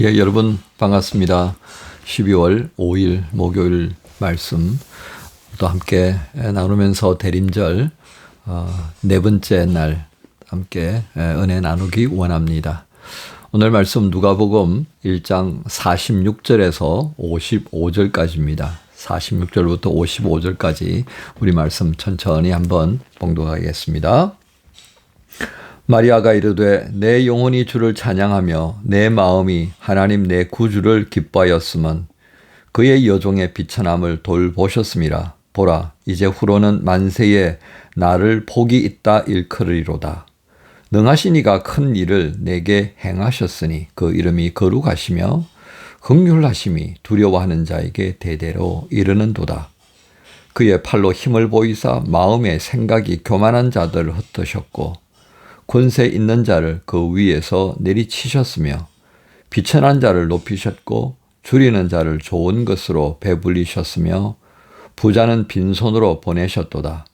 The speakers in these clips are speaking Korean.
예, 여러분 반갑습니다. 12월 5일 목요일 말씀 또 함께 나누면서 대림절 네 번째 날 함께 은혜 나누기 원합니다. 오늘 말씀 누가복음 1장 46절에서 55절까지입니다. 46절부터 55절까지 우리 말씀 천천히 한번 봉독하겠습니다. 마리아가 이르되 내 영혼이 주를 찬양하며 내 마음이 하나님 내 구주를 기뻐하였으면 그의 여종의 비천함을 돌보셨음이라. 보라 이제 후로는 만세에 나를 복이 있다 일컬으리로다. 능하신 이가 큰 일을 내게 행하셨으니 그 이름이 거룩하시며 긍휼하심이 두려워하는 자에게 대대로 이르는도다. 그의 팔로 힘을 보이사 마음의 생각이 교만한 자들을 흩으셨고 권세 있는 자를 그 위에서 내리치셨으며 비천한 자를 높이셨고 줄이는 자를 좋은 것으로 배불리셨으며 부자는 빈손으로 보내셨도다.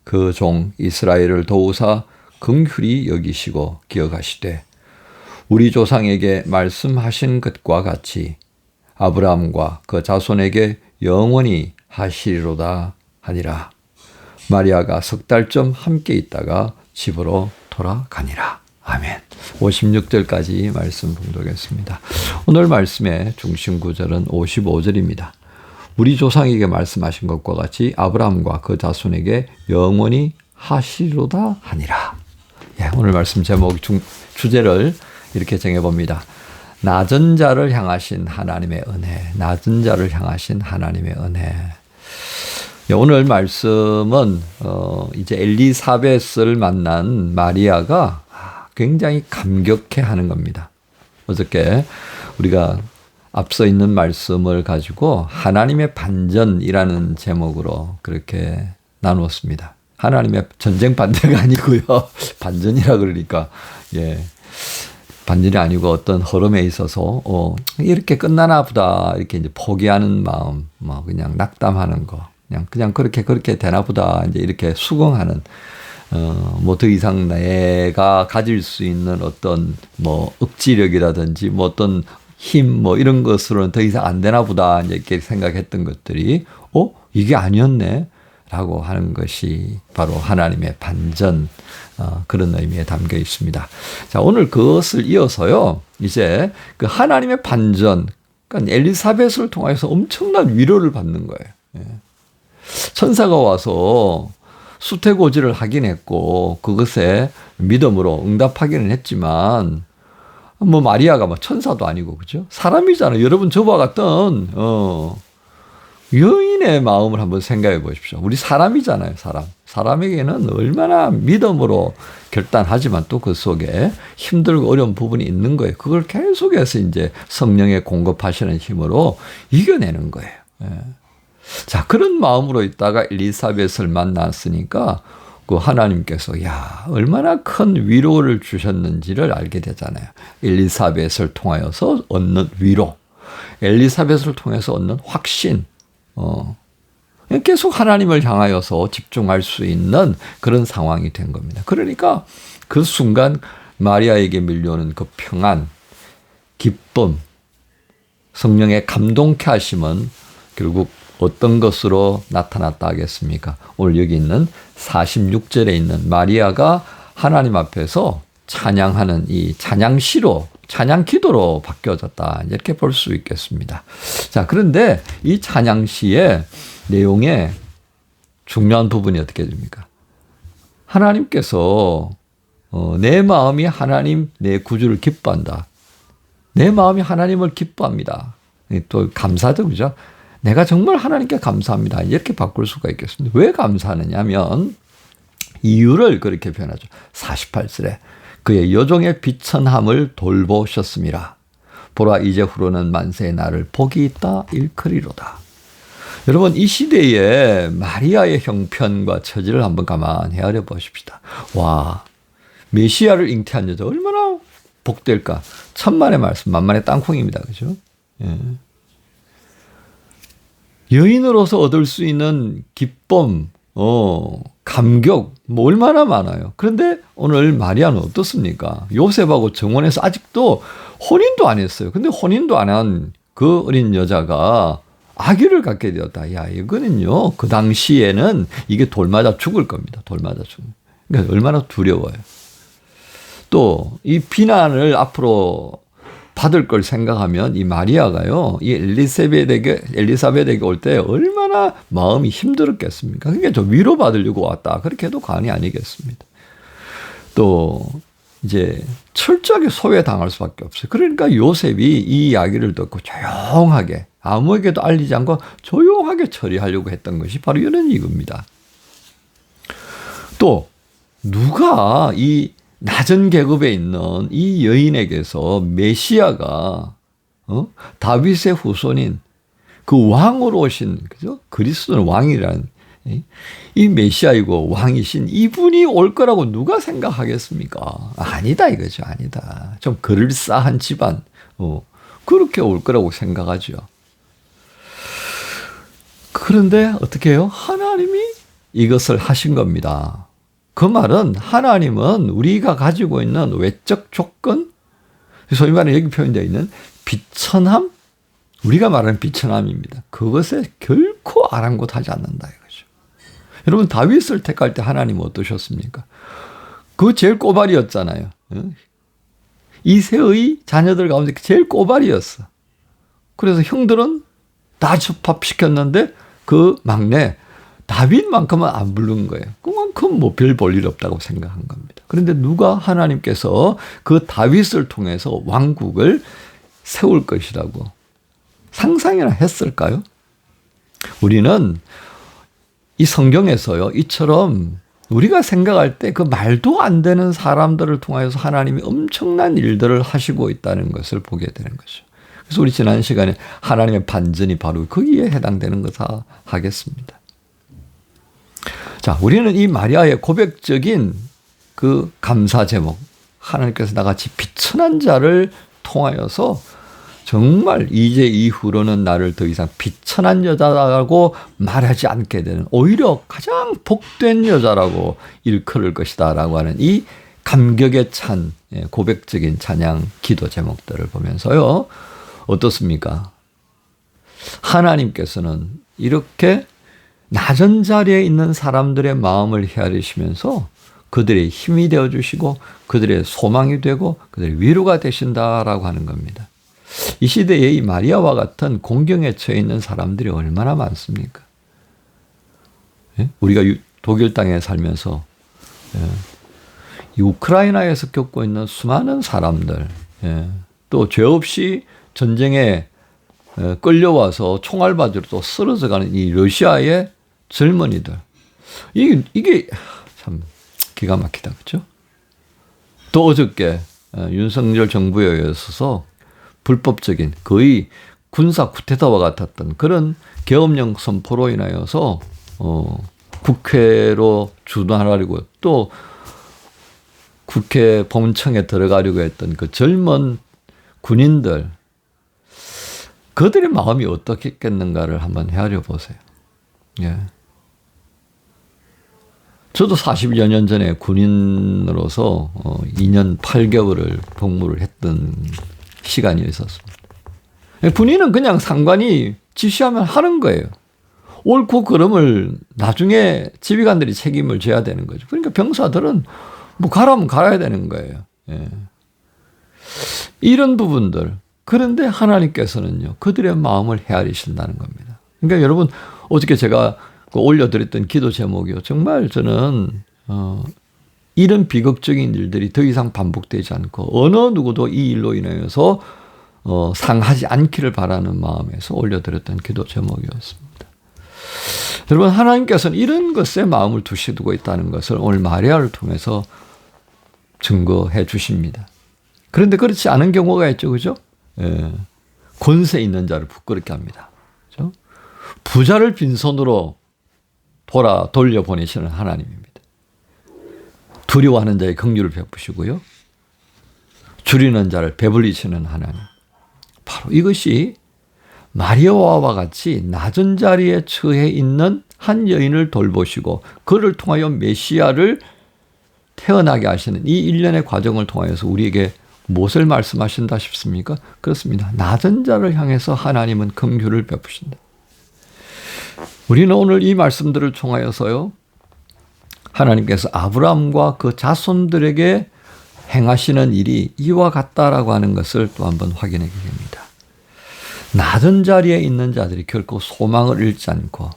그 종 이스라엘을 도우사 긍휼히 여기시고 기억하시되 우리 조상에게 말씀하신 것과 같이 아브라함과 그 자손에게 영원히 하시리로다 하니라. 마리아가 석 달쯤 함께 있다가 집으로 돌아가니라. 아멘. 56절까지 말씀 봉독했습니다. 오늘 말씀의 중심 구절은 55절입니다. 우리 조상에게 말씀하신 것과 같이 아브라함과 그 자손에게 영원히 하시리로다 하니라. 예, 오늘 말씀 제목 주제를 이렇게 정해봅니다. 낮은 자를 향하신 하나님의 은혜. 낮은 자를 향하신 하나님의 은혜. 오늘 말씀은 이제 엘리사벳을 만난 마리아가 굉장히 감격해하는 겁니다. 어저께 우리가 앞서 있는 말씀을 가지고 하나님의 반전이라는 제목으로 그렇게 나누었습니다. 하나님의 전쟁 반대가 아니고요. 반전이라 그러니까 반전이 아니고 어떤 흐름에 있어서 이렇게 끝나나 보다 이렇게 이제 포기하는 마음, 그냥 낙담하는 거. 그냥 그렇게 되나 보다 이제 이렇게 수긍하는 더 이상 내가 가질 수 있는 어떤 억지력이라든지 어떤 힘 이런 것으로는 더 이상 안 되나 보다 이제 이렇게 생각했던 것들이 이게 아니었네 라고 하는 것이 바로 하나님의 반전 그런 의미에 담겨 있습니다. 자, 오늘 그것을 이어서요. 이제 그 하나님의 반전, 그러니까 엘리사벳을 통해서 엄청난 위로를 받는 거예요. 천사가 와서 수태고지를 하긴 했고 그것에 믿음으로 응답하기는 했지만 마리아가 천사도 아니고 그죠? 사람이잖아요. 여러분 저와 같던 여인의 마음을 한번 생각해 보십시오. 우리 사람이잖아요. 사람에게는 얼마나 믿음으로 결단하지만 또 그 속에 힘들고 어려운 부분이 있는 거예요. 그걸 계속해서 이제 성령의 공급하시는 힘으로 이겨내는 거예요. 자, 그런 마음으로 있다가 엘리사벳을 만났으니까 그 하나님께서 얼마나 큰 위로를 주셨는지를 알게 되잖아요. 엘리사벳을 통하여서 얻는 위로, 엘리사벳을 통해서 얻는 확신, 계속 하나님을 향하여서 집중할 수 있는 그런 상황이 된 겁니다. 그러니까 그 순간 마리아에게 밀려오는 그 평안, 기쁨, 성령의 감동케 하심은 결국 어떤 것으로 나타났다 하겠습니까? 오늘 여기 있는 46절에 있는 마리아가 하나님 앞에서 찬양하는 이 찬양시로, 찬양기도로 바뀌어졌다. 이렇게 볼 수 있겠습니다. 자, 그런데 이 찬양시의 내용에 중요한 부분이 어떻게 됩니까? 하나님께서 내 마음이 하나님 내 구주를 기뻐한다. 내 마음이 하나님을 기뻐합니다. 또 감사죠, 그죠? 내가 정말 하나님께 감사합니다. 이렇게 바꿀 수가 있겠습니다. 왜 감사하느냐 하면 이유를 그렇게 표현하죠. 48절에 그의 여종의 비천함을 돌보셨음이라. 보라 이제 후로는 만세의 나를 복이 있다 일컬이로다. 여러분 이 시대에 마리아의 형편과 처지를 한번 가만 헤아려 보십시다. 와, 메시아를 잉태한 여자 얼마나 복될까. 천만의 말씀 만만의 땅콩입니다. 그죠? 여인으로서 얻을 수 있는 기쁨, 감격 얼마나 많아요. 그런데 오늘 마리아는 어떻습니까? 요셉하고 정원에서 아직도 혼인도 안 했어요. 근데 혼인도 안 한 그 어린 여자가 아기를 갖게 되었다. 야, 이거는요, 그 당시에는 이게 돌 맞아 죽을 겁니다. 돌 맞아 죽을. 그러니까 얼마나 두려워요. 또, 이 비난을 앞으로 받을 걸 생각하면 이 마리아가요, 이 엘리사벳에게 올 때 얼마나 마음이 힘들었겠습니까? 그러니까 좀 위로받으려고 왔다. 그렇게 해도 과언이 아니겠습니다. 또, 이제 철저하게 소외당할 수밖에 없어요. 그러니까 요셉이 이 이야기를 듣고 조용하게, 아무에게도 알리지 않고 조용하게 처리하려고 했던 것이 바로 이런 이유입니다. 또 누가 이 낮은 계급에 있는 이 여인에게서 메시아가 다윗의 후손인 그 왕으로 오신, 그죠? 그리스도는 왕이라는 이 메시아이고 왕이신 이분이 올 거라고 누가 생각하겠습니까? 아니다 이거죠. 아니다. 좀 그럴싸한 집안, 그렇게 올 거라고 생각하죠. 그런데 어떻게 해요? 하나님이 이것을 하신 겁니다. 그 말은 하나님은 우리가 가지고 있는 외적 조건, 소위 말하는 여기 표현되어 있는 비천함, 우리가 말하는 비천함입니다. 그것에 결코 아랑곳하지 않는다 이거죠. 여러분, 다윗을 택할 때 하나님은 어떠셨습니까? 그 제일 꼬발이었잖아요. 이새의 자녀들 가운데 제일 꼬발이었어. 그래서 형들은 다 접합시켰는데 그 막내 다윗만큼은 안 부른 거예요. 그만큼 뭐 별 볼 일 없다고 생각한 겁니다. 그런데 누가 하나님께서 그 다윗을 통해서 왕국을 세울 것이라고 상상이나 했을까요? 우리는 이 성경에서요, 이처럼 우리가 생각할 때 그 말도 안 되는 사람들을 통해서 하나님이 엄청난 일들을 하시고 있다는 것을 보게 되는 거죠. 그래서 우리 지난 시간에 하나님의 반전이 바로 거기에 해당되는 것을 하겠습니다. 자, 우리는 이 마리아의 고백적인 그 감사 제목, 하나님께서 나같이 비천한 자를 통하여서 정말 이제 이후로는 나를 더 이상 비천한 여자라고 말하지 않게 되는, 오히려 가장 복된 여자라고 일컬을 것이다 라고 하는 이 감격에 찬 고백적인 찬양 기도 제목들을 보면서요, 어떻습니까? 하나님께서는 이렇게 낮은 자리에 있는 사람들의 마음을 헤아리시면서 그들의 힘이 되어주시고 그들의 소망이 되고 그들의 위로가 되신다라고 하는 겁니다. 이 시대에 이 마리아와 같은 공경에 처해 있는 사람들이 얼마나 많습니까? 우리가 독일 땅에 살면서 이 우크라이나에서 겪고 있는 수많은 사람들, 또 죄 없이 전쟁에 끌려와서 총알 맞으러 또 쓰러져가는 이 러시아의 젊은이들, 이게 참 기가 막히다, 그렇죠? 또 어저께 윤석열 정부에 의해서 불법적인 거의 군사 쿠데타와 같았던 그런 계엄령 선포로 인하여서 국회로 주둔하려고 또 국회 본청에 들어가려고 했던 그 젊은 군인들, 그들의 마음이 어떻겠는가를 한번 헤아려 보세요. 예. 저도 40여 년 전에 군인으로서 2년 8개월을 복무를 했던 시간이 있었습니다. 군인은 그냥 상관이 지시하면 하는 거예요. 옳고 그름을 나중에 지휘관들이 책임을 져야 되는 거죠. 그러니까 병사들은 뭐 가라면 갈아야 되는 거예요. 예. 이런 부분들. 그런데 하나님께서는요, 그들의 마음을 헤아리신다는 겁니다. 그러니까 여러분, 어저께 제가 올려드렸던 기도 제목이요, 정말 저는 이런 비극적인 일들이 더 이상 반복되지 않고 어느 누구도 이 일로 인하여서 상하지 않기를 바라는 마음에서 올려드렸던 기도 제목이었습니다. 여러분, 하나님께서는 이런 것에 마음을 두시고 있다는 것을 오늘 마리아를 통해서 증거해 주십니다. 그런데 그렇지 않은 경우가 있죠, 그죠? 예. 권세 있는 자를 부끄럽게 합니다. 그죠? 부자를 빈손으로 돌려보내시는 하나님입니다. 두려워하는 자의 긍휼을 베푸시고요, 줄이는 자를 배불리시는 하나님. 바로 이것이 마리아와 같이 낮은 자리에 처해 있는 한 여인을 돌보시고 그를 통하여 메시아를 태어나게 하시는 이 일련의 과정을 통하여서 우리에게 무엇을 말씀하신다 싶습니까? 그렇습니다. 낮은 자를 향해서 하나님은 긍휼을 베푸신다. 우리는 오늘 이 말씀들을 통하여서요, 하나님께서 아브라함과 그 자손들에게 행하시는 일이 이와 같다라고 하는 것을 또 한번 확인하게 됩니다. 낮은 자리에 있는 자들이 결코 소망을 잃지 않고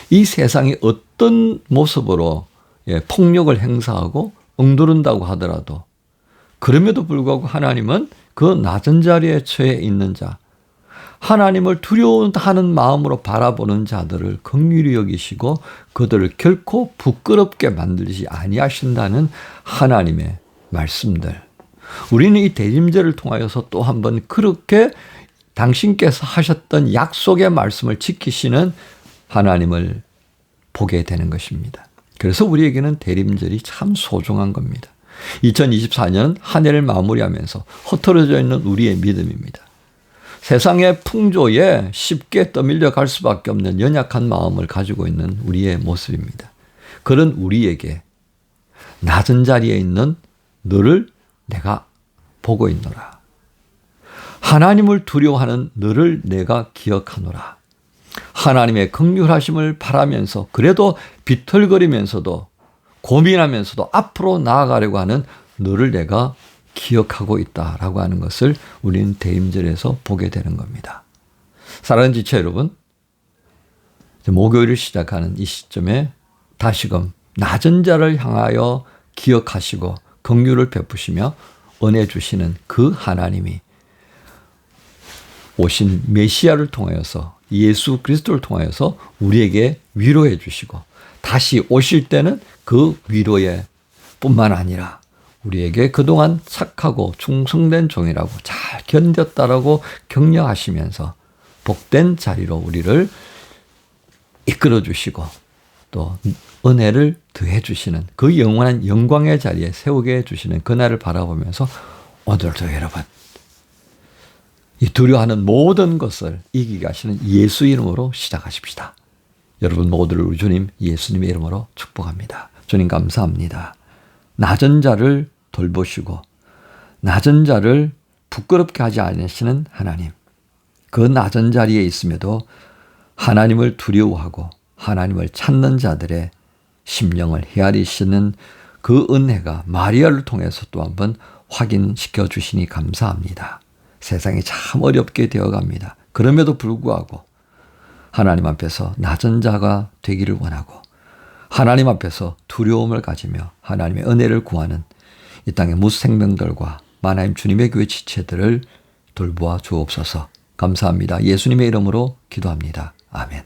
이 세상이 어떤 모습으로 폭력을 행사하고 엉두른다고 하더라도 그럼에도 불구하고 하나님은 그 낮은 자리에 처해 있는 자, 하나님을 두려워하는 마음으로 바라보는 자들을 긍휼히 여기시고 그들을 결코 부끄럽게 만들지 아니하신다는 하나님의 말씀들. 우리는 이 대림제를 통하여서 또 한번 그렇게 당신께서 하셨던 약속의 말씀을 지키시는 하나님을 보게 되는 것입니다. 그래서 우리에게는 대림절이 참 소중한 겁니다. 2024년 한 해를 마무리하면서 흐트러져 있는 우리의 믿음입니다. 세상의 풍조에 쉽게 떠밀려 갈 수밖에 없는 연약한 마음을 가지고 있는 우리의 모습입니다. 그런 우리에게 낮은 자리에 있는 너를 내가 보고 있노라. 하나님을 두려워하는 너를 내가 기억하노라. 하나님의 긍휼하심을 바라면서 그래도 비틀거리면서도 고민하면서도 앞으로 나아가려고 하는 너를 내가 기억하고 있다라고 하는 것을 우리는 대임절에서 보게 되는 겁니다. 사랑하는 지체 여러분, 목요일을 시작하는 이 시점에 다시금 낮은 자를 향하여 기억하시고 긍휼을 베푸시며 은혜 주시는 그 하나님이 오신 메시아를 통하여서 예수 그리스도를 통하여서 우리에게 위로해 주시고 다시 오실 때는 그 위로에 뿐만 아니라 우리에게 그동안 착하고 충성된 종이라고 잘 견뎠다라고 격려하시면서 복된 자리로 우리를 이끌어 주시고 또 은혜를 더해 주시는 그 영원한 영광의 자리에 세우게 해 주시는 그날을 바라보면서 오늘도 여러분 이 두려워하는 모든 것을 이기게 하시는 예수 이름으로 시작하십시다. 여러분 모두를 우리 주님 예수님의 이름으로 축복합니다. 주님 감사합니다. 낮은 자를 돌보시고 낮은 자를 부끄럽게 하지 않으시는 하나님. 그 낮은 자리에 있음에도 하나님을 두려워하고 하나님을 찾는 자들의 심령을 헤아리시는 그 은혜가 마리아를 통해서 또 한번 확인시켜 주시니 감사합니다. 세상이 참 어렵게 되어갑니다. 그럼에도 불구하고 하나님 앞에서 낮은 자가 되기를 원하고 하나님 앞에서 두려움을 가지며 하나님의 은혜를 구하는 이 땅의 무생명들과 하나님 주님의 교회 지체들을 돌보아 주옵소서. 감사합니다. 예수님의 이름으로 기도합니다. 아멘.